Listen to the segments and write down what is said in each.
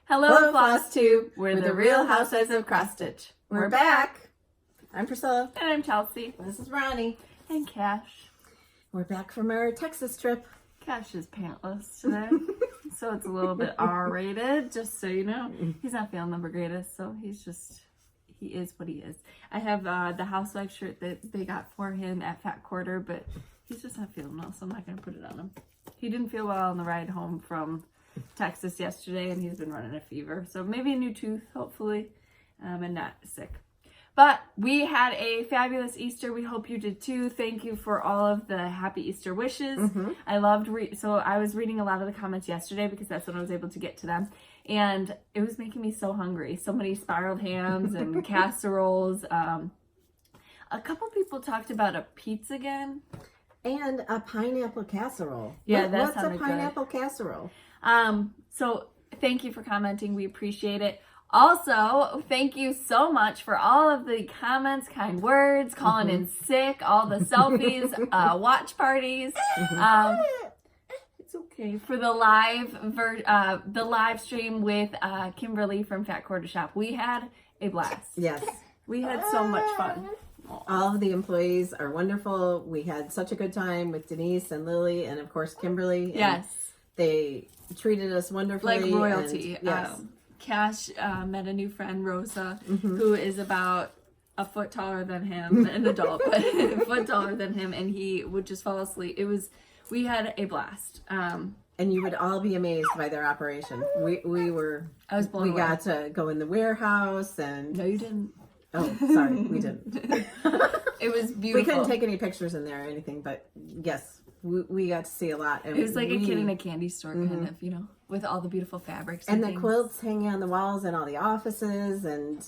Hello, Flosstube. We're the real Housewives of Cross Stitch. We're back. I'm Priscilla. And I'm Chelsea. This is Ronnie. And Cash. We're back from our Texas trip. Cash is pantless today, so it's a little bit R-rated, just so you know. He's not feeling the greatest, so he is what he is. I have the Housewives shirt that they got for him at Fat Quarter, but he's just not feeling well, so I'm not going to put it on him. He didn't feel well on the ride home from Texas yesterday, and he's been running a fever. So maybe a new tooth, hopefully, and not sick. But we had a fabulous Easter. We hope you did too. Thank you for all of the happy Easter wishes. I loved so I was reading a lot of the comments yesterday because that's when I was able to get to them. And it was making me so hungry. So many spiraled hams and casseroles. A couple people talked about a pizza again. And a pineapple casserole. Yeah, what's a pineapple casserole? So thank you for commenting. We appreciate it. Also, thank you so much for all of the comments, kind words, calling in sick, all the selfies, watch parties. It's okay. For the live stream with Kimberly from Fat Quarter Shop, we had a blast. Yes. We had so much fun. All of the employees are wonderful. We had such a good time with Denise and Lily and, of course, Kimberly. Yes. They treated us wonderfully. Like royalty. And, yes. Cash met a new friend, Rosa, who is about a foot taller than him, an adult, but a foot taller than him, and he would just fall asleep. We had a blast. And you would all be amazed by their operation. I was blown away. We got to go in the warehouse and... No, you didn't. Oh, sorry, we didn't. It was beautiful. We couldn't take any pictures in there or anything, but yes, we got to see a lot. And it was like a kid in a candy store, kind of, with all the beautiful fabrics. And the quilts hanging on the walls in all the offices, and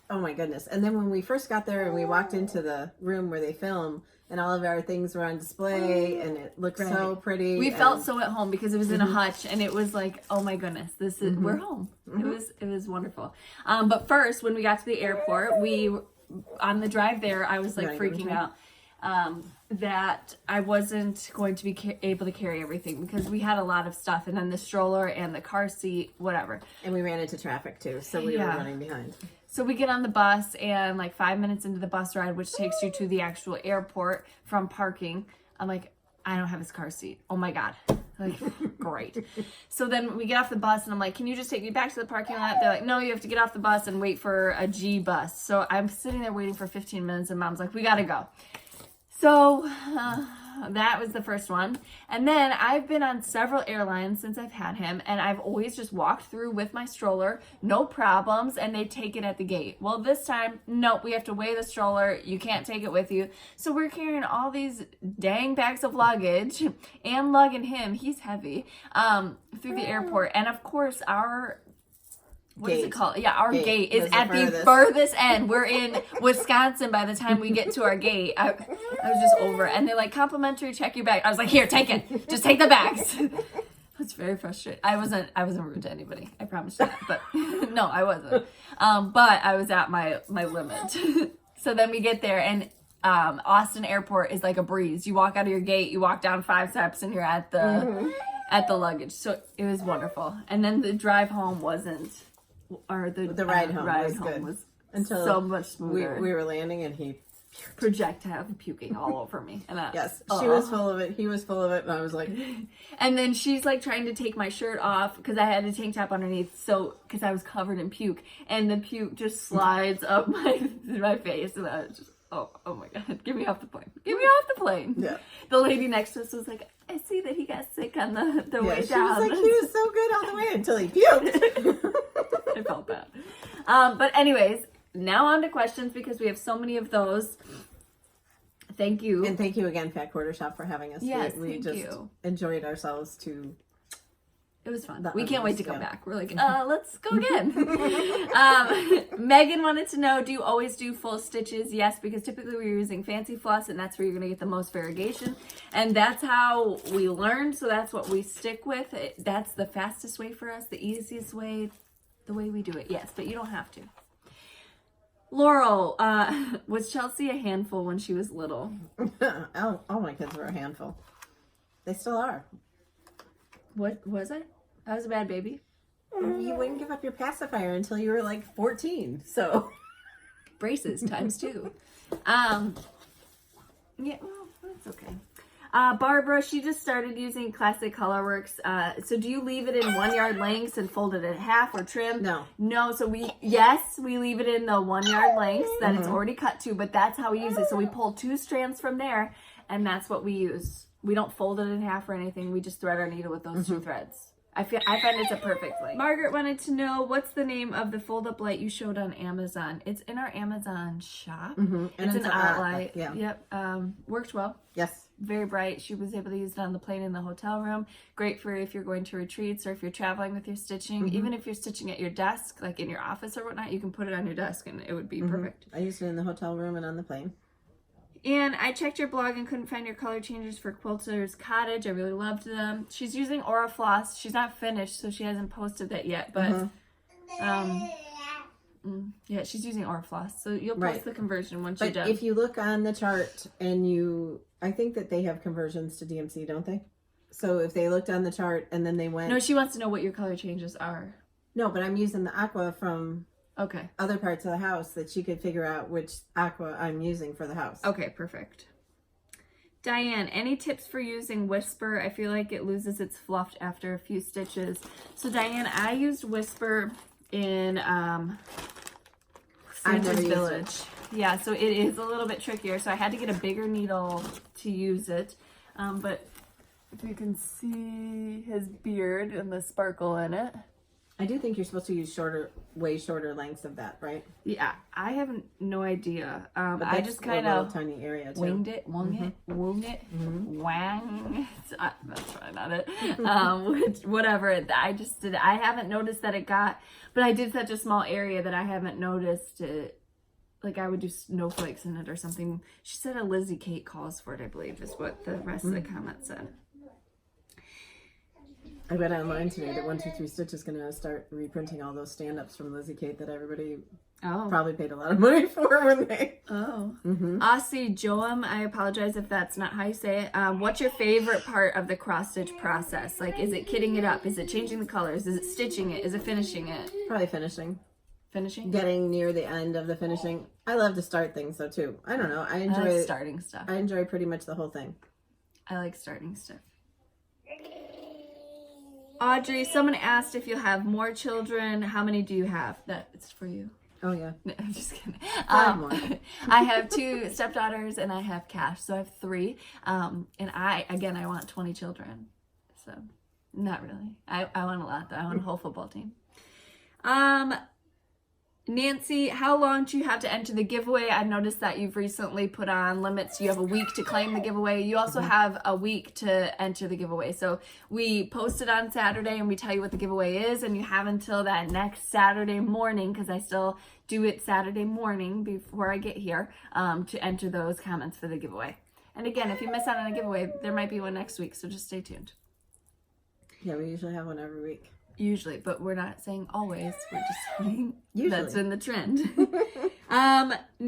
oh my goodness. And then when we first got there and we walked into the room where they film, and all of our things were on display, and it looked so pretty. We felt so at home because it was in a hutch, and it was like, oh my goodness, this is we're home. It was wonderful. But first, when we got to the airport, on the drive there, I was like freaking out that I wasn't going to be able to carry everything because we had a lot of stuff, and then the stroller and the car seat, whatever. And we ran into traffic too, so we were running behind. So we get on the bus, and like 5 minutes into the bus ride, which takes you to the actual airport from parking, I'm like, I don't have his car seat. Oh my God. Like, great. So then we get off the bus, and I'm like, can you just take me back to the parking lot? They're like, no, you have to get off the bus and wait for a G bus. So I'm sitting there waiting for 15 minutes, and Mom's like, we gotta go. So that was the first one. And then I've been on several airlines since I've had him, and I've always just walked through with my stroller, no problems, and they take it at the gate. Well, this time, nope, we have to weigh the stroller. You can't take it with you. So we're carrying all these dang bags of luggage and lugging him, he's heavy, through the airport. And of course, our... What is it called? Yeah, our gate is at the furthest end. We're in Wisconsin by the time we get to our gate. I was just over it. And they're like, complimentary, check your bag. I was like, here, take it. Just take the bags. It's very frustrating. I wasn't rude to anybody. I promise you that. But no, I wasn't. But I was at my limit. So then we get there, and Austin Airport is like a breeze. You walk out of your gate, you walk down 5 steps, and you're at the luggage. So it was wonderful. And then the drive home wasn't... Or the ride home was until so much smoother. We were landing, and he projectile puking all over me. And yes, she was full of it. He was full of it, and I was like. And then she's like trying to take my shirt off because I had a tank top underneath, so because I was covered in puke, and the puke just slides up my face, and I was just oh my God, get me off the plane, get me off the plane. Yeah. The lady next to us was like, I see that he got sick on the way down. She was like, he was so good on the way until he puked. I felt bad. But anyways, now on to questions because we have so many of those. Thank you. And thank you again, Fat Quarter Shop, for having us. Yes, we just enjoyed ourselves too. It was fun. We can't wait to come back. We're like, let's go again. Megan wanted to know, do you always do full stitches? Yes, because typically we're using fancy floss, and that's where you're going to get the most variegation. And that's how we learned, so that's what we stick with. That's the fastest way for us, the easiest way, the way we do it. Yes, but you don't have to. Laurel, was Chelsea a handful when she was little? All my kids were a handful. They still are. What was I? I was a bad baby. You wouldn't give up your pacifier until you were like 14. So braces times 2. Yeah, well, that's okay. Barbara, she just started using Classic Colorworks. So do you leave it in 1 yard lengths and fold it in half or trim? No. So we leave it in the 1 yard lengths that it's already cut to, but that's how we use it. So we pull 2 strands from there, and that's what we use. We don't fold it in half or anything. We just thread our needle with those 2 threads. I find it's a perfect length. Margaret wanted to know, what's the name of the fold-up light you showed on Amazon? It's in our Amazon shop. And it's an art light. Yeah. Yep. Worked well. Yes. Very bright. She was able to use it on the plane in the hotel room. Great for if you're going to retreats or if you're traveling with your stitching. Even if you're stitching at your desk, like in your office or whatnot, you can put it on your desk and it would be perfect. I used it in the hotel room and on the plane. And I checked your blog and couldn't find your color changes for Quilter's Cottage. I really loved them. She's using Aura Floss. She's not finished, so she hasn't posted that yet. But, yeah, she's using Aura Floss. So you'll post the conversion once you're done. But if you look on the chart and I think that they have conversions to DMC, don't they? So if they looked on the chart and then they went... No, she wants to know what your color changes are. No, but I'm using the aqua from... Okay. Other parts of the house that she could figure out which aqua I'm using for the house. Okay, perfect. Diane, any tips for using Whisper? I feel like it loses its fluff after a few stitches. So Diane, I used Whisper in Stitches Village. Yeah, so it is a little bit trickier. So I had to get a bigger needle to use it. But if you can see his beard and the sparkle in it. I do think you're supposed to use way shorter lengths of that, right? Yeah, I have no idea. I just kind of tiny area too. Winged it, wang, wang. That's probably not it. Whatever. I just did. I haven't noticed that it got, but I did such a small area that I haven't noticed it. Like I would do snowflakes in it or something. She said a Lizzie Kate calls for it, I believe, is what the rest of the comment said. I read online today that 123 Stitch is going to start reprinting all those stand-ups from Lizzie Kate that everybody probably paid a lot of money for when they... Aussie Joam, I apologize if that's not how you say it. What's your favorite part of the cross-stitch process? Like, is it kitting it up? Is it changing the colors? Is it stitching it? Is it finishing it? Probably finishing. Finishing? Getting near the end of the finishing. I love to start things, though, too. I don't know. I enjoy starting stuff. I enjoy pretty much the whole thing. I like starting stuff. Audrey, someone asked if you'll have more children. How many do you have? That's for you. Oh, yeah. No, I'm just kidding. More. I have 2 stepdaughters and I have Cash, so I have 3. And I want 20 children. So, not really. I want a lot, though. I want a whole football team. Nancy, how long do you have to enter the giveaway? I've noticed that you've recently put on limits. You have a week to claim the giveaway. You also have a week to enter the giveaway. So we post it on Saturday and we tell you what the giveaway is, and you have until that next Saturday morning, because I still do it Saturday morning before I get here, to enter those comments for the giveaway. And again, if you miss out on a giveaway, there might be one next week, so just stay tuned. Yeah, we usually have one every week. Usually, but we're not saying always. We're just saying that's in the trend.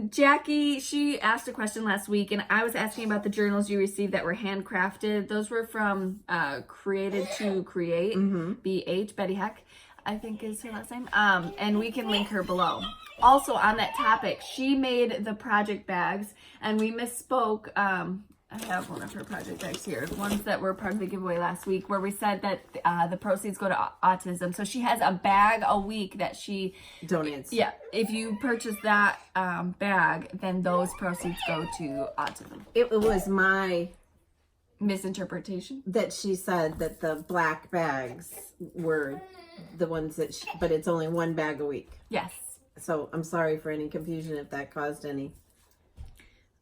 Jackie, she asked a question last week, and I was asking about the journals you received that were handcrafted. Those were from Created to Create, BH, Betty Heck, I think is her last name. And we can link her below. Also, on that topic, she made the project bags, and we misspoke. I have one of her project bags here, ones that were part of the giveaway last week, where we said that the proceeds go to autism. So she has a bag a week that she donates. Yeah, if you purchase that bag, then those proceeds go to autism. It was my misinterpretation that she said that the black bags were the ones that but it's only 1 bag a week. Yes. So I'm sorry for any confusion if that caused any.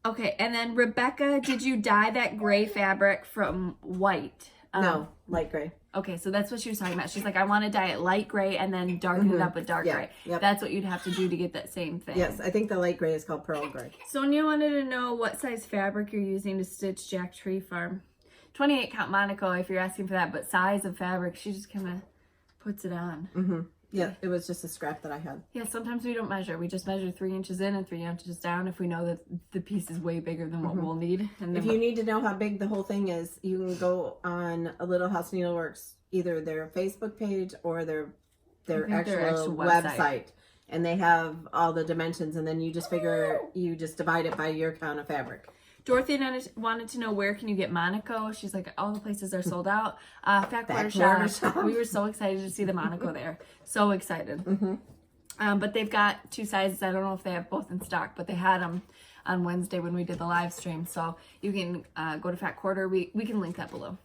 Okay, and then Rebecca, did you dye that gray fabric from white? No, light gray. Okay, so that's what she was talking about. She's like, I want to dye it light gray and then darken it up with dark gray. Yep. That's what you'd have to do to get that same thing. Yes, I think the light gray is called pearl gray. Sonia wanted to know what size fabric you're using to stitch Jack Tree Farm. 28 count Monaco, if you're asking for that, but size of fabric, she just kind of puts it on. Yeah, it was just a scrap that I had. Yeah, sometimes we don't measure. We just measure 3 inches in and 3 inches down if we know that the piece is way bigger than what we'll need. And if you need to know how big the whole thing is, you can go on a Little House Needleworks, either their Facebook page or their their actual website. And they have all the dimensions, and then you just divide it by your count of fabric. Dorothy wanted to know, where can you get Monaco? She's like, all the places are sold out. Fat Quarter Shop. We were so excited to see the Monaco there. So excited. But they've got 2 sizes. I don't know if they have both in stock, but they had them on Wednesday when we did the live stream. So you can go to Fat Quarter. We can link that below.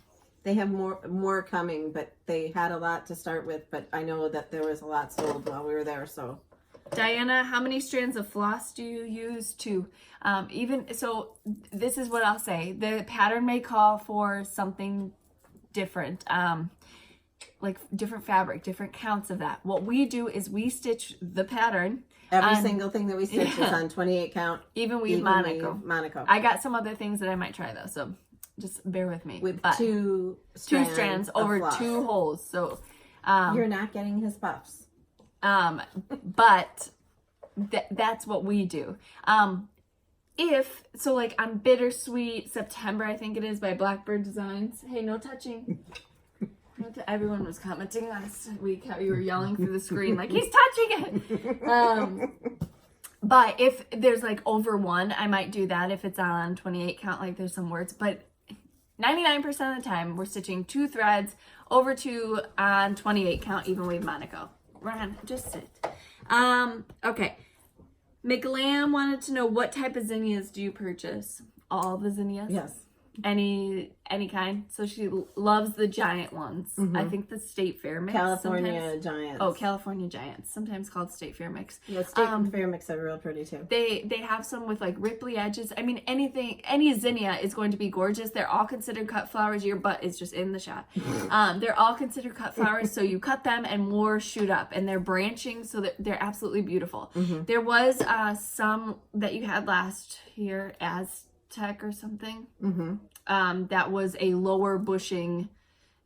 They have more coming, but they had a lot to start with. But I know that there was a lot sold while we were there. So, Diana, how many strands of floss do you use? 2. So this is what I'll say. The pattern may call for something different, like different fabric, different counts of that. What we do is we stitch the pattern. Every single thing that we stitch is on 28 count. Even we Monaco. I got some other things that I might try though, so just bear with me. With two strands over floss. 2 holes. So you're not getting his puffs. But that's what we do. Like on Bittersweet September, I think it is, by Blackbird Designs. Hey, no touching. Everyone was commenting last week how you were yelling through the screen like, he's touching it. But if there's like over 1, I might do that if it's on 28 count, like there's some words. But 99% of the time, we're stitching 2 threads over 2 on 28 count, even weave Monaco. Ron, just sit. Okay. McLam wanted to know, what type of zinnias do you purchase? All the zinnias? Yes. Any kind. So she loves the giant ones. I think the State Fair mix. California Giants. Oh, California Giants. Sometimes called State Fair mix. Yeah, State Fair mix are real pretty too. They have some with like ripply edges. I mean, any zinnia is going to be gorgeous. They're all considered cut flowers. Your butt is just in the shot. They're all considered cut flowers. So you cut them and more shoot up, and they're branching, so that they're absolutely beautiful. There was some that you had last year, Aztec or something. That was a lower bushing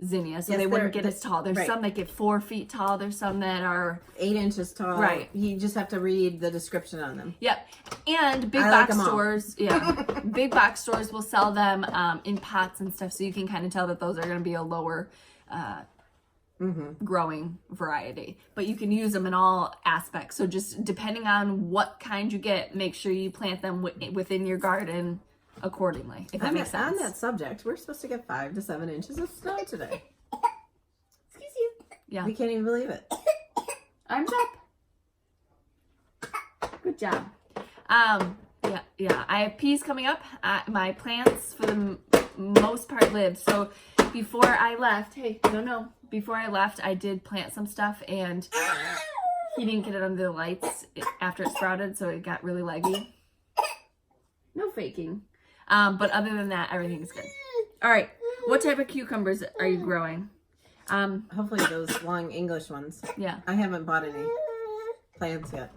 zinnia, so they wouldn't get as tall. There's some that get 4 feet tall. There's some that are 8 inches tall. Right. You just have to read the description on them. Yep. And big box stores, big box stores will sell them in pots and stuff, so you can kind of tell that those are going to be a lower growing variety. But you can use them in all aspects. So just depending on what kind you get, make sure you plant them within your garden accordingly, if that makes sense. On that subject, we're supposed to get 5 to 7 inches of snow today. Excuse you. Yeah. We can't even believe it. Arms up. Good job. Yeah. I have peas coming up. My plants, for the most part, lived. So before I left, before I left, I did plant some stuff, and he didn't get it under the lights after it sprouted, so it got really leggy. No faking. But other than that, everything's good. All right. What type of cucumbers are you growing? Hopefully those long English ones. Yeah. I haven't bought any plants yet.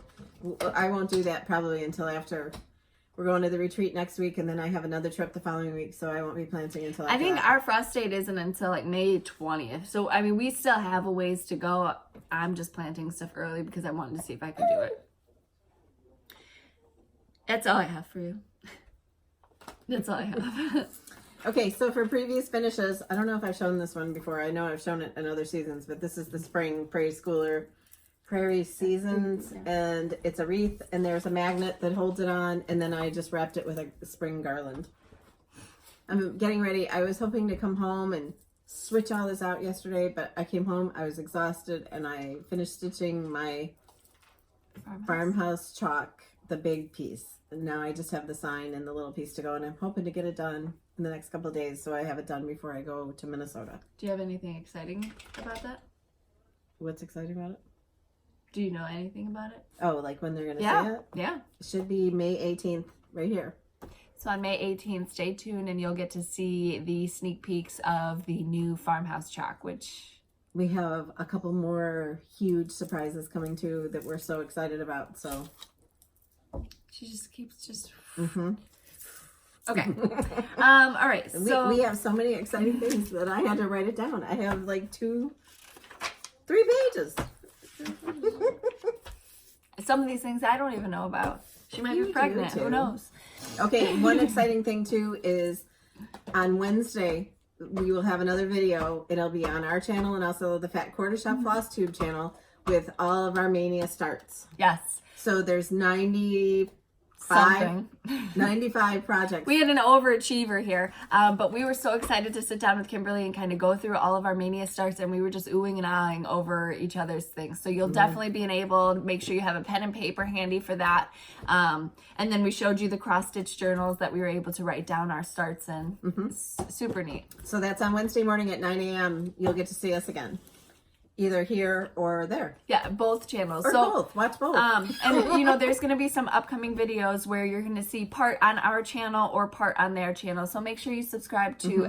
I won't do that probably until after. We're going to the retreat next week, and then I have another trip the following week, so I won't be planting until after I think that. our frost date isn't until like May 20th. So, I mean, we still have a ways to go. I'm just planting stuff early because I wanted to see if I could do it. That's all I have for you. That's all I have. Okay, so for previous finishes, I don't know if I've shown this one before. I know I've shown it in other seasons, but this is the Spring Prairie Seasons, and it's a wreath, and there's a magnet that holds it on, and then I just wrapped it with a spring garland. I'm getting ready. I was hoping to come home and switch all this out yesterday, but I came home, I was exhausted, and I finished stitching my farmhouse chalk, the big piece. And now I just have the sign and the little piece to go, and I'm hoping to get it done in the next couple of days, so I have it done before I go to Minnesota. Do you have anything exciting about that? What's exciting about it? Do you know anything about it? Oh, like when they're going to see it? Yeah. It should be May 18th, right here. So on May 18th, stay tuned, and you'll get to see the sneak peeks of the new farmhouse chalk, which... We have a couple more huge surprises coming too that we're so excited about, so... She just keeps just... Okay. All right, so... We have so many exciting things that I had to write it down. I have like 3 pages. Some of these things I don't even know about. She might be pregnant. Who knows? Okay, one exciting thing too is on Wednesday, we will have another video. It'll be on our channel and also the Fat Quarter Shop Flosstube channel, with all of our Mania starts. Yes. So there's 95 projects. We had an overachiever here, but we were so excited to sit down with Kimberly and kind of go through all of our Mania starts, and we were just oohing and ahhing over each other's things. So you'll definitely be enabled. Make sure you have a pen and paper handy for that. And then we showed you the cross-stitch journals that we were able to write down our starts in. It's super neat. So that's on Wednesday morning at 9 a.m. You'll get to see us again. Either here or there. Yeah, both channels. Or so both. Watch both. And you know, there's going to be some upcoming videos where you're going to see part on our channel or part on their channel. So make sure you subscribe to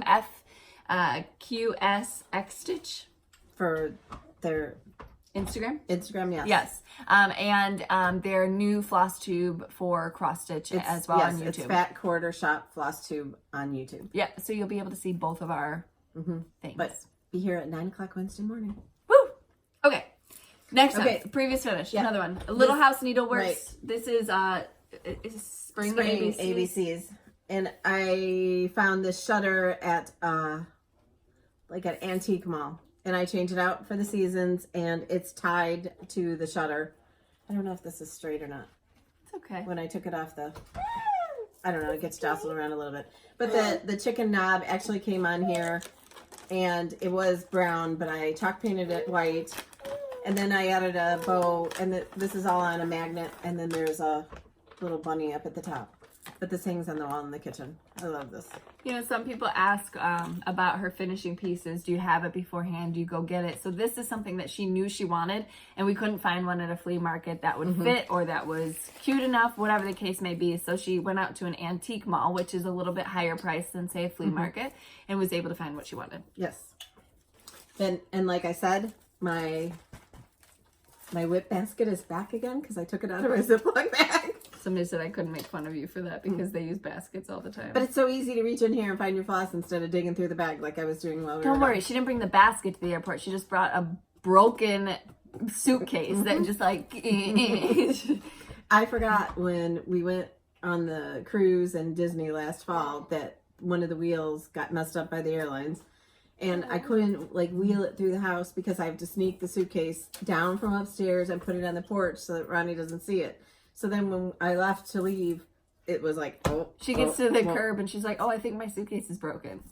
FQS X Stitch for their Instagram. Instagram, yes. Yes. And their new Flosstube for cross stitch as well on YouTube. It's Fat Quarter Shop Flosstube on YouTube. Yeah, so you'll be able to see both of our things. But be here at 9 o'clock Wednesday morning. Woo! Okay. Next one. Previous finish. Yeah. Another one. Little House Needleworks. Right. This is Spring ABCs. ABCs. And I found this shutter at like an antique mall. And I changed it out for the seasons, and it's tied to the shutter. I don't know if this is straight or not. It's okay. When I took it off I don't know, it gets jostled around a little bit. But the chicken knob actually came on here, and it was brown, but I chalk painted it white. And then I added a bow, and this is all on a magnet, and then there's a little bunny up at the top. But this hangs on the wall in the kitchen. I love this. You know, some people ask about her finishing pieces. Do you have it beforehand? Do you go get it? So this is something that she knew she wanted, and we couldn't find one at a flea market that would fit or that was cute enough, whatever the case may be. So she went out to an antique mall, which is a little bit higher price than, say, a flea market, and was able to find what she wanted. Yes. And like I said, my whip basket is back again because I took it out of my Ziploc bag. Somebody said I couldn't make fun of you for that because they use baskets all the time. But it's so easy to reach in here and find your floss instead of digging through the bag like I was doing while we were Don't worry, gone. she didn't bring the basket to the airport. She just brought a broken suitcase that just like... I forgot when we went on the cruise in Disney last fall that one of the wheels got messed up by the airlines. And I couldn't like wheel it through the house because I have to sneak the suitcase down from upstairs and put it on the porch so that Ronnie doesn't see it. So then when I left to leave, it was like, She gets to the curb and she's like, oh, I think my suitcase is broken.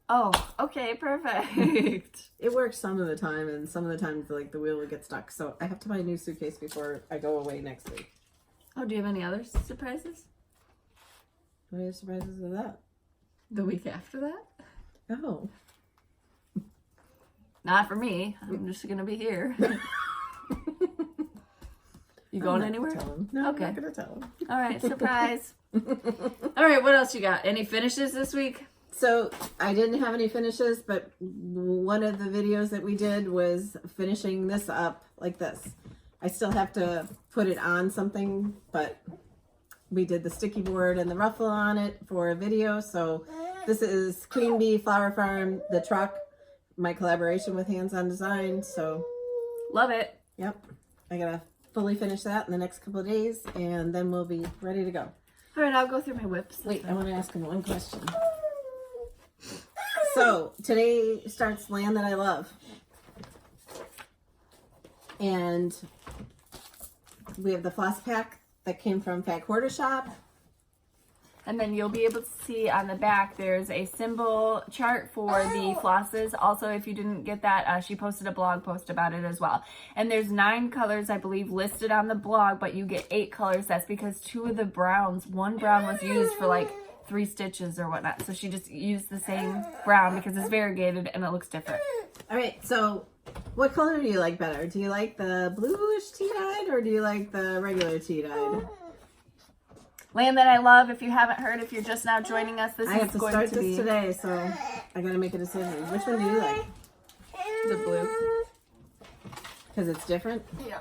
Oh, okay, perfect. It works some of the time, and some of the times like the wheel would get stuck. So I have to buy a new suitcase before I go away next week. Oh, do you have any other surprises? What are the surprises of that? The week after that? Oh. Not for me. I'm just going to be here. You going anywhere? No, okay. I'm not going to tell him. All right, surprise. All right, what else you got? Any finishes this week? So I didn't have any finishes, but one of the videos that we did was finishing this up like this. I still have to put it on something, but we did the sticky board and the ruffle on it for a video. So this is Queen Bee Flower Farm, the truck, my collaboration with Hands On Design. So love it. Yep. I got to fully finish that in the next couple of days, and then we'll be ready to go. All right, I'll go through my whips. Wait, I want to ask him one question. So today starts Land That I Love, and we have the floss pack that came from Fat Quarter Shop. And then you'll be able to see on the back, there's a symbol chart for the flosses. Also, if you didn't get that, she posted a blog post about it as well. And there's 9 colors, I believe, listed on the blog, but you get 8 colors. That's because 2 of the browns, one brown was used for like 3 stitches or whatnot. So she just used the same brown because it's variegated and it looks different. All right, so what color do you like better? Do you like the bluish tea-dyed or do you like the regular tea-dyed? Land That I Love, if you haven't heard, if you're just now joining us, this I is have to going start to this be today, so I gotta make a decision. Which one do you like? the blue. Because it's different? Yeah.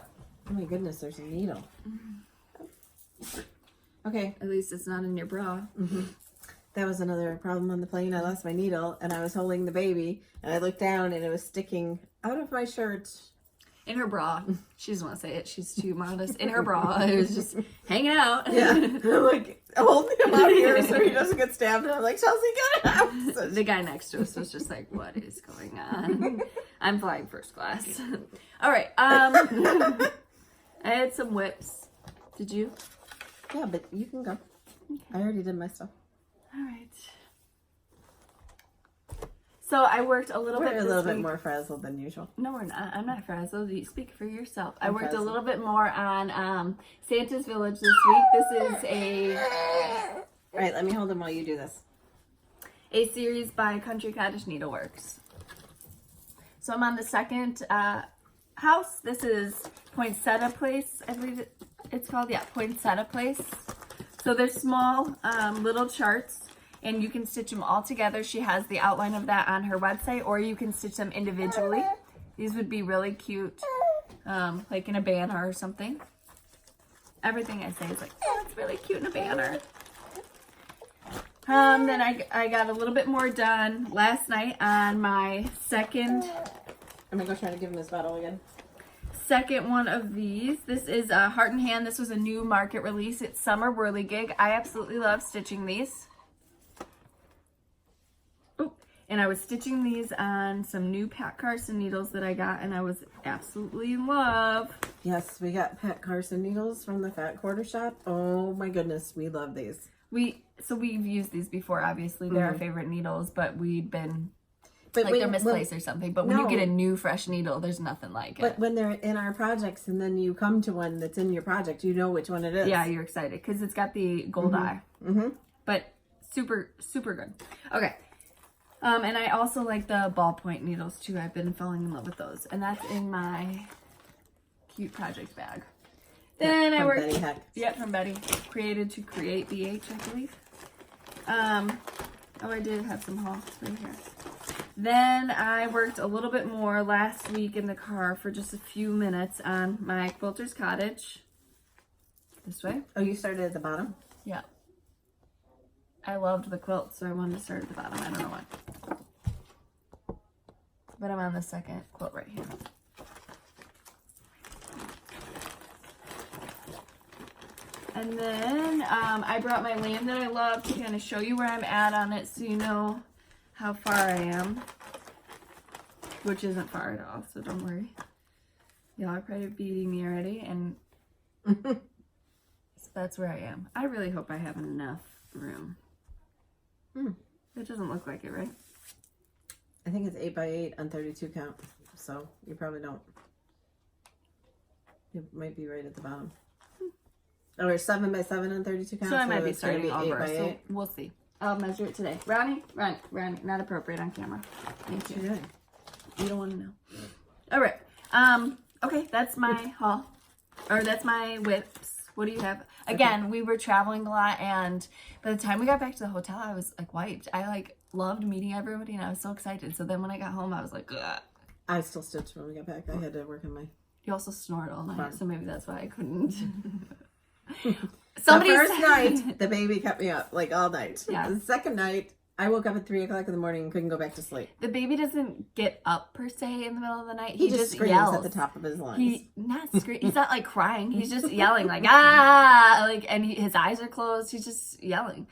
Oh my goodness, there's a needle. Okay. At least it's not in your bra. That was another problem on the plane. I lost my needle and I was holding the baby and I looked down and it was sticking out of my shirt. In her bra. She doesn't want to say it. She's too modest. In her bra. It was just hanging out. Yeah. I'm like, holding him out here so he doesn't get stabbed. And I'm like, Chelsea, get it out. So The guy next to us was just like, what is going on? I'm flying first class. All right. I had some whips. Did you? yeah, but you can go. I already did my stuff. All right. So I worked a little bit We're a this little bit week. more frazzled than usual. No, we're not. I'm not frazzled. You speak for yourself. I I'm worked frazzled. a little bit more on Santa's Village this week. This is All right, let me hold him while you do this. a series by Country Cottage Needleworks. So I'm on the second house. This is Poinsettia Place, I believe it's called. Yeah, Poinsettia Place. So they're small little charts, and you can stitch them all together. She has the outline of that on her website, or you can stitch them individually. These would be really cute, like in a banner or something. Everything I say is like, oh, it's really cute in a banner. Then I got a little bit more done last night on my second I'm gonna go try to give him his bottle again. one of these. This is a Heart and Hand. This was a new market release. It's Summer Whirligig. I absolutely love stitching these. Oh, and I was stitching these on some new Pat Carson needles that I got, and I was absolutely in love. Yes, we got Pat Carson needles from the Fat Quarter Shop. Oh my goodness, we love these. We've used these before, obviously. They're our favorite needles, but we've been But like they're misplaced or something. But when you get a new fresh needle, there's nothing like But it. when they're in our projects and then you come to one that's in your project, you know which one it is. Yeah, you're excited because it's got the gold eye. Mm-hmm. But super, super good. Okay. And I also like the ballpoint needles too. I've been falling in love with those. And that's in my cute project bag. Then I From worked. Betty Heck. Yep, from Betty. Created to Create BH, I believe. Oh, I did have some hauls right here. Then I worked a little bit more last week in the car for just a few minutes on my Quilter's Cottage. This way. Oh, you started at the bottom? Yeah. I loved the quilt, so I wanted to start at the bottom. I don't know why. But I'm on the second quilt right here. And then I brought my lamb that I love to kind of show you where I'm at on it so you know how far I am. Which isn't far at all, so don't worry. Y'all are probably beating me already, and so that's where I am. I really hope I have enough room. It doesn't look like it, right? I think it's 8 by 8 on 32 count, so you probably don't. You might be right at the bottom. Or 7 by 7 on 32 count. So I might be it's gonna starting over, 8 by so 8. we'll see. I'll measure it today. Ronnie, not appropriate on camera. Thank What you you. doing? You don't want to know. All right. Okay, that's my haul. Or that's my whips. What do you have? Again, we were traveling a lot, and by the time we got back to the hotel, I was like wiped. I like loved meeting everybody, and I was so excited. So then when I got home, I was like, ugh. I still stitched when we got back. I had to work on my... You also snored all night, Fun. so maybe that's why I couldn't. The first night, the baby kept me up like all night. Yeah. The second night, I woke up at 3 o'clock in the morning and couldn't go back to sleep. The baby doesn't get up per se in the middle of the night. He just screams yells at the top of his lungs. He's not like crying. He's just yelling like ah, like, and his eyes are closed. He's just yelling.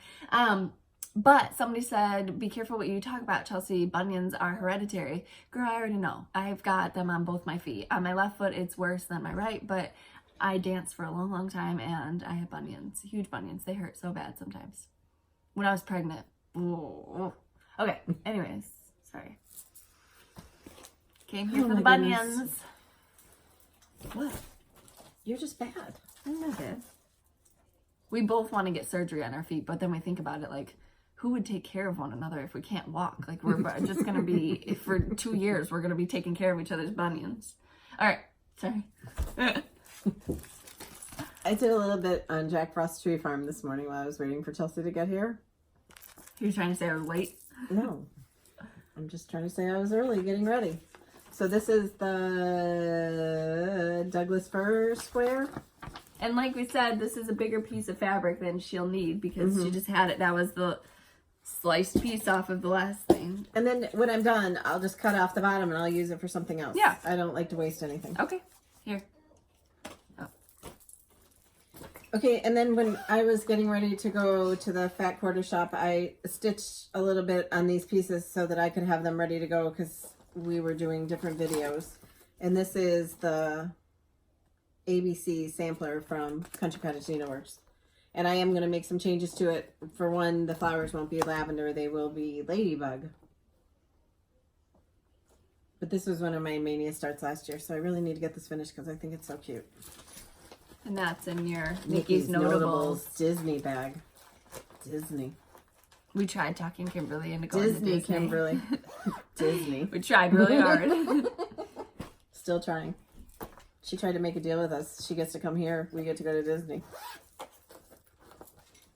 But somebody said, be careful what you talk about, Chelsea. Bunions are hereditary. Girl, I already know. I've got them on both my feet. On my left foot, it's worse than my right, but I danced for a long, long time, and I have bunions, huge bunions. They hurt so bad sometimes. When I was pregnant. Ooh. Okay, anyways, sorry. Came here for my the bunions. goodness. What? You're just bad. I'm not bad. We both want to get surgery on our feet, but then we think about it like, who would take care of one another if we can't walk? Like, we're just going to be, if for 2 years, we're going to be taking care of each other's bunions. All right, sorry. I did a little bit on Jack Frost's tree farm this morning while I was waiting for Chelsea to get here. You're trying to say I was late? No. I'm just trying to say I was early getting ready. So this is the Douglas fir square. And like we said, this is a bigger piece of fabric than she'll need because she just had it. That was the sliced piece off of the last thing. And then when I'm done, I'll just cut off the bottom and I'll use it for something else. Yeah. I don't like to waste anything. Okay, here. Okay, and then when I was getting ready to go to the fat quarter shop, I stitched a little bit on these pieces so that I could have them ready to go because we were doing different videos. And this is the ABC sampler from Country Cottage Needleworks. And I am going to make some changes to it. For one, the flowers won't be lavender, they will be ladybug. But this was one of my mania starts last year, so I really need to get this finished because I think it's so cute. And that's in your Nikki's Notables Disney bag. Disney. We tried talking Kimberly into going to Disney. Kimberly. Disney. We tried really hard. Still trying. She tried to make a deal with us. She gets to come here. We get to go to Disney.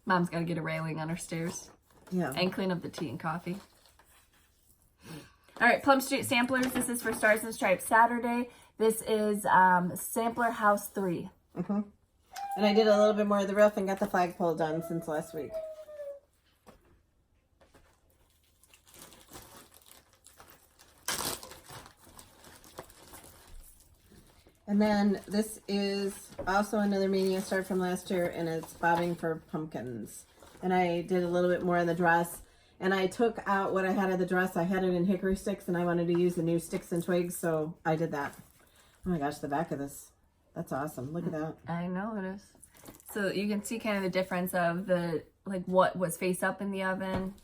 Mom's got to get a railing on her stairs. Yeah. And clean up the tea and coffee. All right, Plum Street Samplers. This is for Stars and Stripes Saturday. This is Sampler House 3. Mm-hmm. And I did a little bit more of the roof and got the flagpole done since last week. And then this is also another mania start from last year, and it's bobbing for pumpkins. And I did a little bit more in the dress, and I took out what I had of the dress. I had it in hickory sticks, and I wanted to use the new sticks and twigs, so I did that. Oh my gosh, the back of this. That's awesome. Look at that. I know it is. So you can see kind of the difference of the, like, what was face up in the oven.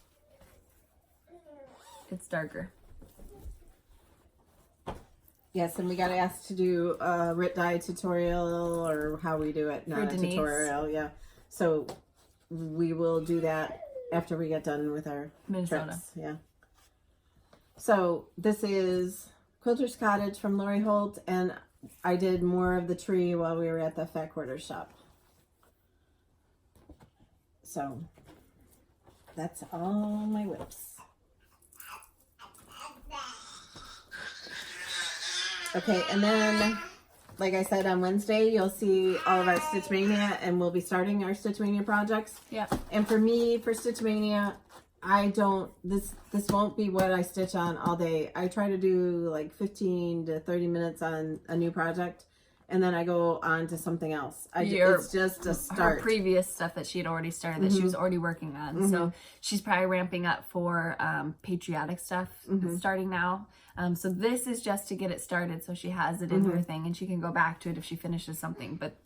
It's darker. Yes, and we got asked to do a Rit dye tutorial, or how we do it, not a tutorial, yeah. So we will do that after we get done with our Minnesota trips, yeah. So this is Quilter's Cottage from Lori Holt, and I did more of the tree while we were at the Fat Quarter shop. So that's all my whips. Okay, and then, like I said, on Wednesday, you'll see all of our Stitch Mania, and we'll be starting our Stitch Mania projects. Yeah. And for me, for Stitch Mania, I don't, this won't be what I stitch on all day. I try to do like 15 to 30 minutes on a new project, and then I go on to something else. It's just a start. Her previous stuff that she had already started, that she was already working on. So she's probably ramping up for patriotic stuff starting now. So this is just to get it started, so she has it in her thing, and she can go back to it if she finishes something. But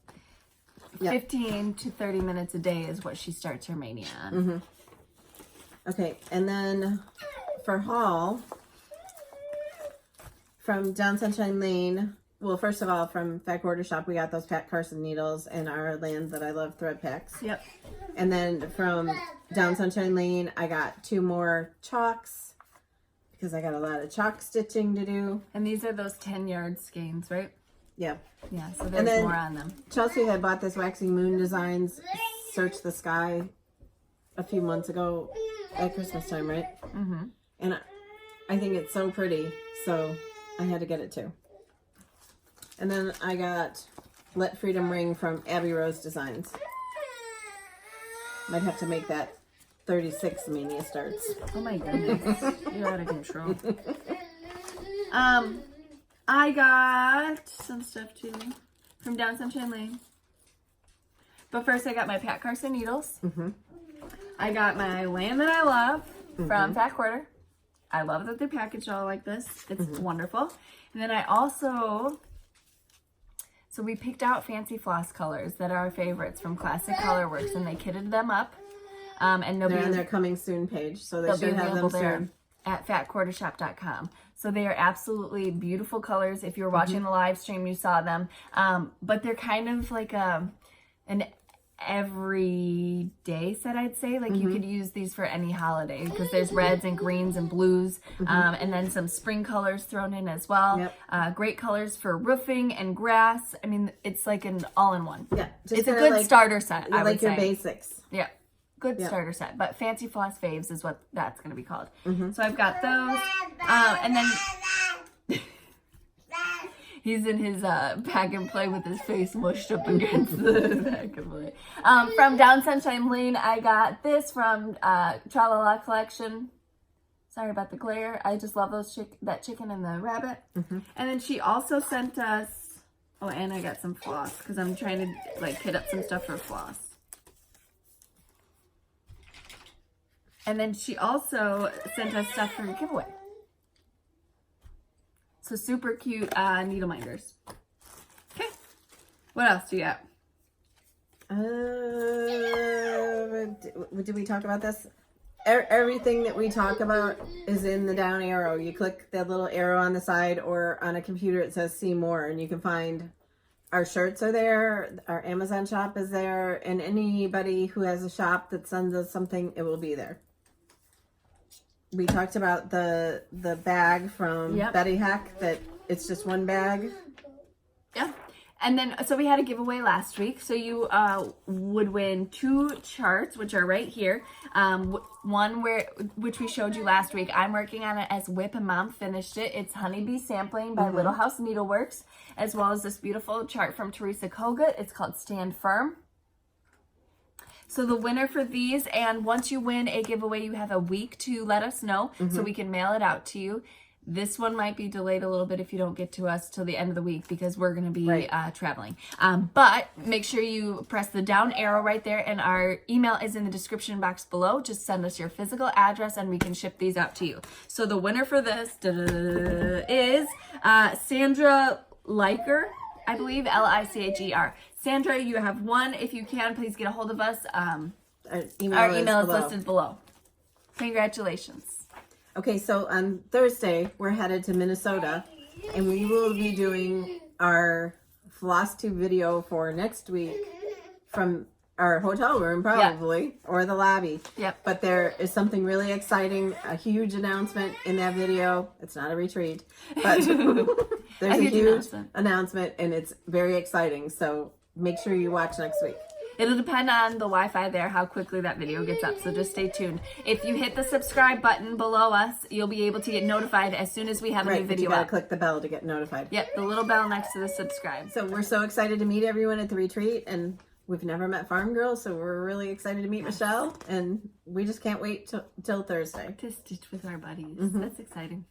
15 to 30 minutes a day is what she starts her mania on. Okay, and then for haul, from Down Sunshine Lane, well, first of all, from Fat Quarter Shop, we got those Carson Needles and our Land That I Love thread packs. Yep. And then from Down Sunshine Lane, I got 2 more chalks, because I got a lot of chalk stitching to do. And these are those 10-yard skeins, right? Yeah. Yeah, so there's more on them. Chelsea had bought this Waxing Moon Designs Search the Sky a few months ago at Christmas time, right? And I think it's so pretty, so I had to get it too. And then I got Let Freedom Ring from Abby Rose Designs. Might have to make that 36 mania starts. Oh my goodness. You're out of control. I got some stuff too from Down Sunshine Lane. But first I got my Pat Carson Needles. I got my Land That I Love from Fat Quarter. I love that they're packaged all like this. It's wonderful. And then I also, so we picked out fancy floss colors that are our favorites from Classic Colorworks, and they kitted them up. And they're on their coming soon page, so they should have them soon. At fatquartershop.com. So they are absolutely beautiful colors. If you were watching the live stream, you saw them. But they're kind of like an everyday set, I'd say. Like you could use these for any holiday, because there's reds and greens and blues, and then some spring colors thrown in as well. Great colors for roofing and grass. I mean, it's like an all-in-one. Yeah, it's a good starter set, I would say. Like your basics. Yeah. Good starter set, but Fancy Floss Faves is what that's going to be called. So I've got those, and then he's in his pack and play with his face mushed up against the pack and play. From Down Sunshine Lane, I got this from Tra-La-La Collection. Sorry about the glare. I just love those that chicken and the rabbit. And then she also sent us Oh, and I got some floss because I'm trying to like kit up some stuff for floss. And then she also sent us stuff for a giveaway. So super cute needle minders. Okay. What else do you got? Did we talk about this? Everything that we talk about is in the down arrow. You click the little arrow on the side, or on a computer it says see more, and you can find our shirts are there, our Amazon shop is there, and anybody who has a shop that sends us something, it will be there. We talked about the bag from Betty Heck, that it's just one bag. Yeah. And then, so we had a giveaway last week. So you would win 2 charts, which are right here. One which we showed you last week. I'm working on it as Whip, and Mom finished it. It's Honeybee Sampling by Little House Needleworks, as well as this beautiful chart from Teresa Kogut. It's called Stand Firm. So the winner for these, and once you win a giveaway, you have a week to let us know so we can mail it out to you. This one might be delayed a little bit if you don't get to us till the end of the week because we're going to be traveling. But make sure you press the down arrow right there, and our email is in the description box below. Just send us your physical address and we can ship these out to you. So the winner for this is Sandra Liker, I believe, Licher. Sandra, you have won. If you can, please get a hold of us. Our email is listed below. Congratulations. Okay, so on Thursday, we're headed to Minnesota, and we will be doing our Flosstube video for next week from our hotel room, probably, or the lobby. Yep. But there is something really exciting, a huge announcement in that video. It's not a retreat, but there's a huge announcement, and it's very exciting. So make sure you watch next week. It'll depend on the Wi-Fi there, how quickly that video gets up. So just stay tuned. If you hit the subscribe button below us, you'll be able to get notified as soon as we have a new video you gotta up. click the bell to get notified. Yep, the little bell next to the subscribe. So we're so excited to meet everyone at the retreat, and we've never met Farm Girls, so we're really excited to meet Michelle, and we just can't wait till Thursday. To stitch with our buddies. That's exciting.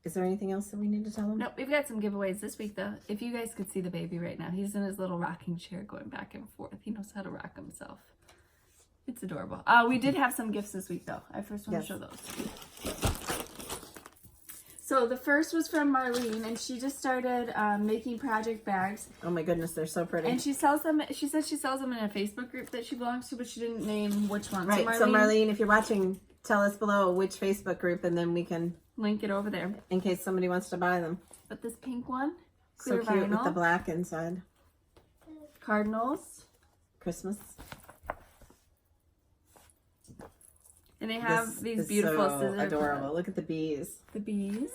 Is there anything else that we need to tell them? Nope, we've got some giveaways this week, though. If you guys could see the baby right now, he's in his little rocking chair going back and forth. He knows how to rock himself. It's adorable. We did have some gifts this week, though. I first want to show those. So the first was from Marlene, and she just started making project bags. Oh my goodness, they're so pretty. And she sells them. She says she sells them in a Facebook group that she belongs to, but she didn't name which one. Right. So Marlene, if you're watching, tell us below which Facebook group, and then we can link it over there in case somebody wants to buy them. But this pink one, clear so cute vinyl, with the black inside. Cardinals, Christmas. And they have these beautiful scissors. Adorable. Look at the bees. The bees.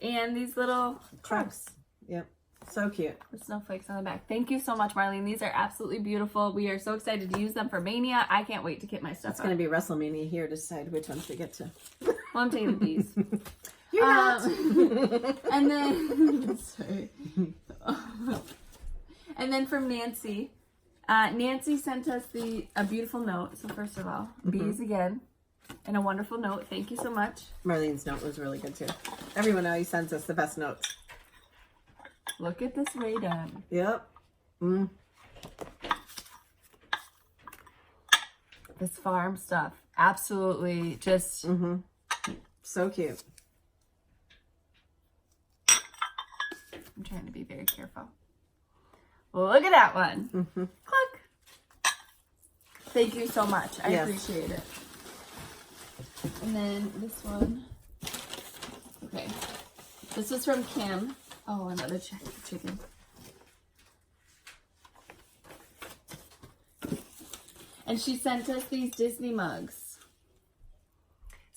And these little trucks. Yep. So cute. With snowflakes on the back. Thank you so much, Marlene. These are absolutely beautiful. We are so excited to use them for Mania. I can't wait to get my stuff. It's going to be WrestleMania here to decide which ones we get to. Well, I'm taking the bees. You're not. And then, sorry. And then from Nancy. Nancy sent us a beautiful note. So first of all, bees again. And a wonderful note. Thank you so much. Marlene's note was really good too. Everyone always sends us the best notes. Look at this way done. Yep. This farm stuff. Absolutely just... So cute. I'm trying to be very careful. Look at that one. Click. Thank you so much. I appreciate it. And then this one. Okay. This was from Kim. Oh, another chicken. And she sent us these Disney mugs.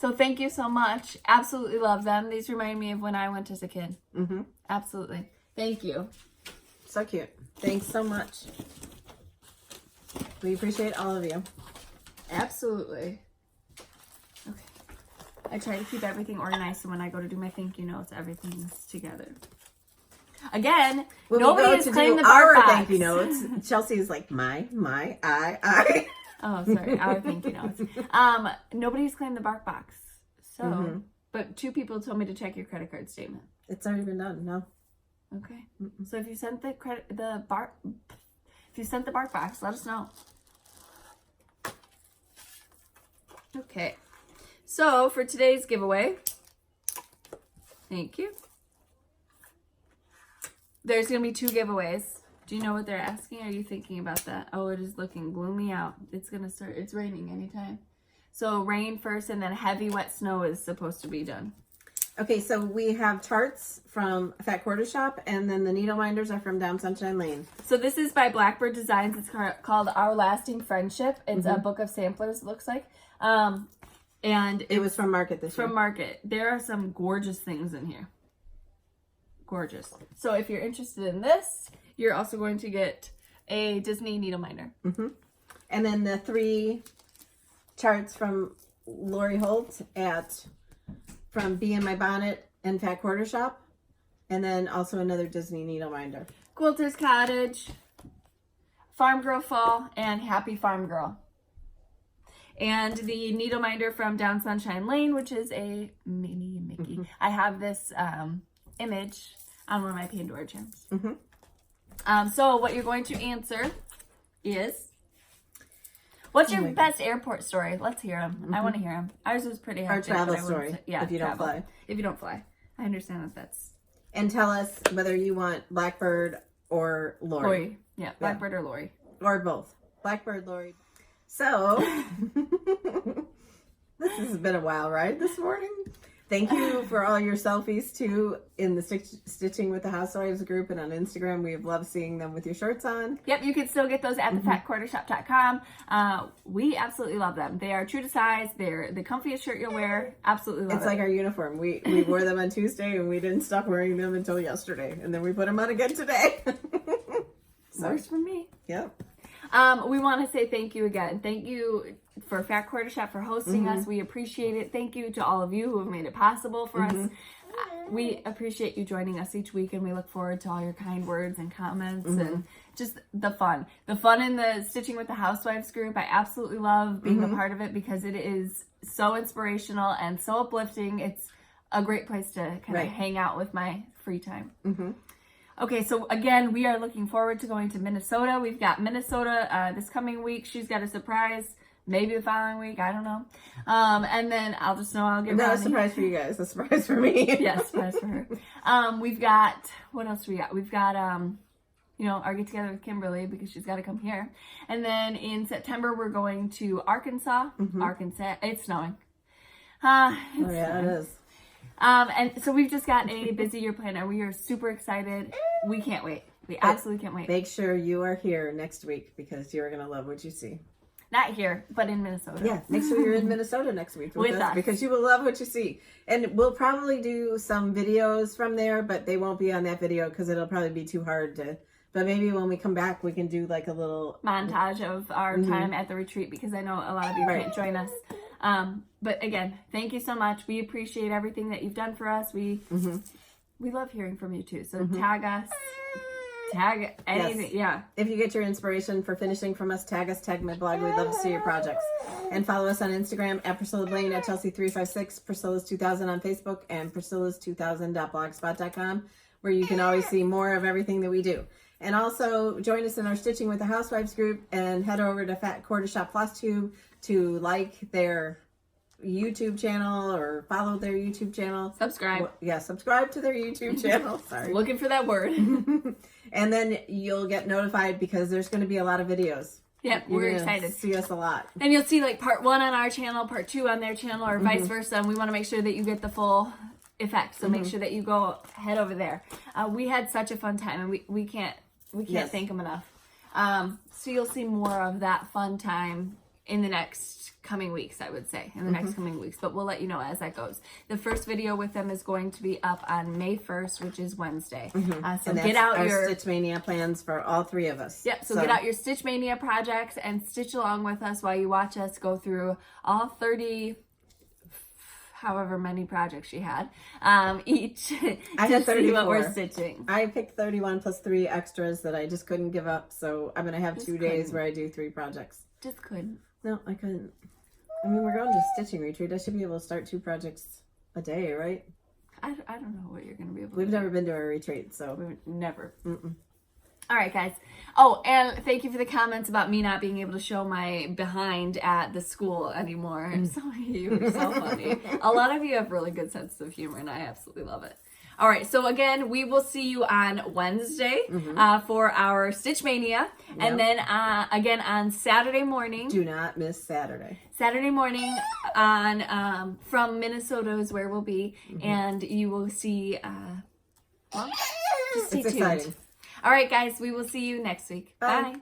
So thank you so much. Absolutely love them. These remind me of when I went as a kid. Absolutely. Thank you. So cute. Thanks so much. We appreciate all of you. Absolutely. Okay. I try to keep everything organized so when I go to do my thank you notes, everything's together. Again, when nobody has claimed the our box. thank you notes. Chelsea is like, I. Oh, sorry. Our thank you notes. Nobody's claimed the bark box. So, but 2 people told me to check your credit card statement. It's already been done. No. Okay. So if you sent the bark box, let us know. Okay. So for today's giveaway, thank you. There's gonna be 2 giveaways. Do you know what they're asking? Are you thinking about that? Oh, it is looking gloomy out. It's gonna start. It's raining anytime. So rain first, and then heavy wet snow is supposed to be done. Okay, so we have charts from Fat Quarter Shop, and then the needle minders are from Down Sunshine Lane. So this is by Blackbird Designs. It's called Our Lasting Friendship. It's a book of samplers, it looks like. And it was from Market this year. From Market. There are some gorgeous things in here. Gorgeous. So if you're interested in this, you're also going to get a Disney needle minder. And then the 3 charts from Lori Holt from Bee in My Bonnet and Fat Quarter Shop. And then also another Disney needle minder. Quilter's Cottage, Farm Girl Fall, and Happy Farm Girl. And the needle minder from Down Sunshine Lane, which is a mini Mickey. I have this image on one of my Pandora charms. So what you're going to answer is, what's your best airport story? Let's hear them. I want to hear them. Ours was pretty hectic. Our travel story. Yeah, if you don't fly. If you don't fly. I understand that that's... And tell us whether you want Blackbird or Lori. Yeah, Blackbird or Lori. Or both. Blackbird, Lori. So, this has been a wild ride this morning. Thank you for all your selfies, too, in the Stitching with the Housewives group and on Instagram. We have loved seeing them with your shirts on. Yep, you can still get those at thefatquartershop.com. We absolutely love them. They are true to size. They're the comfiest shirt you'll wear. Absolutely love it. It's like our uniform. We wore them on Tuesday, and we didn't stop wearing them until yesterday. And then we put them on again today. Works for me. Yep. We want to say thank you again. Thank you for Fat Quarter Shop for hosting us. We appreciate it. Thank you to all of you who have made it possible for us. We appreciate you joining us each week, and we look forward to all your kind words and comments and just the fun. The fun in the Stitching with the Housewives group. I absolutely love being a part of it because it is so inspirational and so uplifting. It's a great place to kind of hang out with my free time. Okay, so again, we are looking forward to going to Minnesota. We've got Minnesota this coming week. She's got a surprise. Maybe the following week. I don't know. And then I'll just know I'll get Not a surprise for you guys. A surprise for me. Yes, surprise for her. We've got, what else do we got? We've got, our get together with Kimberly because she's got to come here. And then in September, we're going to Arkansas. Arkansas. It's snowing. It is. And so we've just got a busy year planner. We are super excited. We can't wait. We absolutely can't wait. Make sure you are here next week because you're going to love what you see. Not here, but in Minnesota. Yeah, make sure you're in Minnesota next week with us because you will love what you see. And we'll probably do some videos from there, but they won't be on that video because it'll probably be too hard to... But maybe when we come back, we can do like a little... montage of our time at the retreat because I know a lot of you can't join us. But again, thank you so much. We appreciate everything that you've done for us. We love hearing from you too. So tag us. Tag anything, If you get your inspiration for finishing from us, tag us, tag my blog. We'd love to see your projects. And follow us on Instagram at Priscilla Blaine, at Chelsea356, Priscillas2000 on Facebook, and Priscillas2000.blogspot.com, where you can always see more of everything that we do. And also join us in our Stitching with the Housewives group and head over to Fat Quarter Shop Flosstube to like their YouTube channel or follow their YouTube channel. Subscribe. Subscribe to their YouTube channel. Sorry. Looking for that word. And then you'll get notified because there's going to be a lot of videos. Yep, we're excited. See us a lot. And you'll see like part 1 on our channel, part 2 on their channel, or vice versa. And we want to make sure that you get the full effect. So make sure that you head over there. We had such a fun time, and we can't thank them enough. So you'll see more of that fun time in the next coming weeks, I would say, in the next coming weeks, but we'll let you know as that goes. The first video with them is going to be up on May 1st, which is Wednesday. So get out your Stitch Mania plans for all 3 of us. Yep, so get out your Stitch Mania projects and stitch along with us while you watch us go through all 30, however many projects she had, each. I had 34. See what we're stitching. I picked 31 plus 3 extras that I just couldn't give up, so I'm going to have 2 days where I do 3 projects. Just couldn't. No, I couldn't. I mean, we're going to stitching retreat. I should be able to start 2 projects a day, right? I don't know what you're going to be able to We've do. never been to a retreat, so. We've never. Mm-mm. All right, guys. Oh, and thank you for the comments about me not being able to show my behind at the school anymore. Some of you are so funny. A lot of you have really good sense of humor, and I absolutely love it. All right, so again, we will see you on Wednesday for our Stitch Mania. Yep. And then again on Saturday morning. Do not miss Saturday. Saturday morning on from Minnesota is where we'll be. And you will see, well, just stay tuned. Exciting. All right, guys, we will see you next week. Bye. Bye.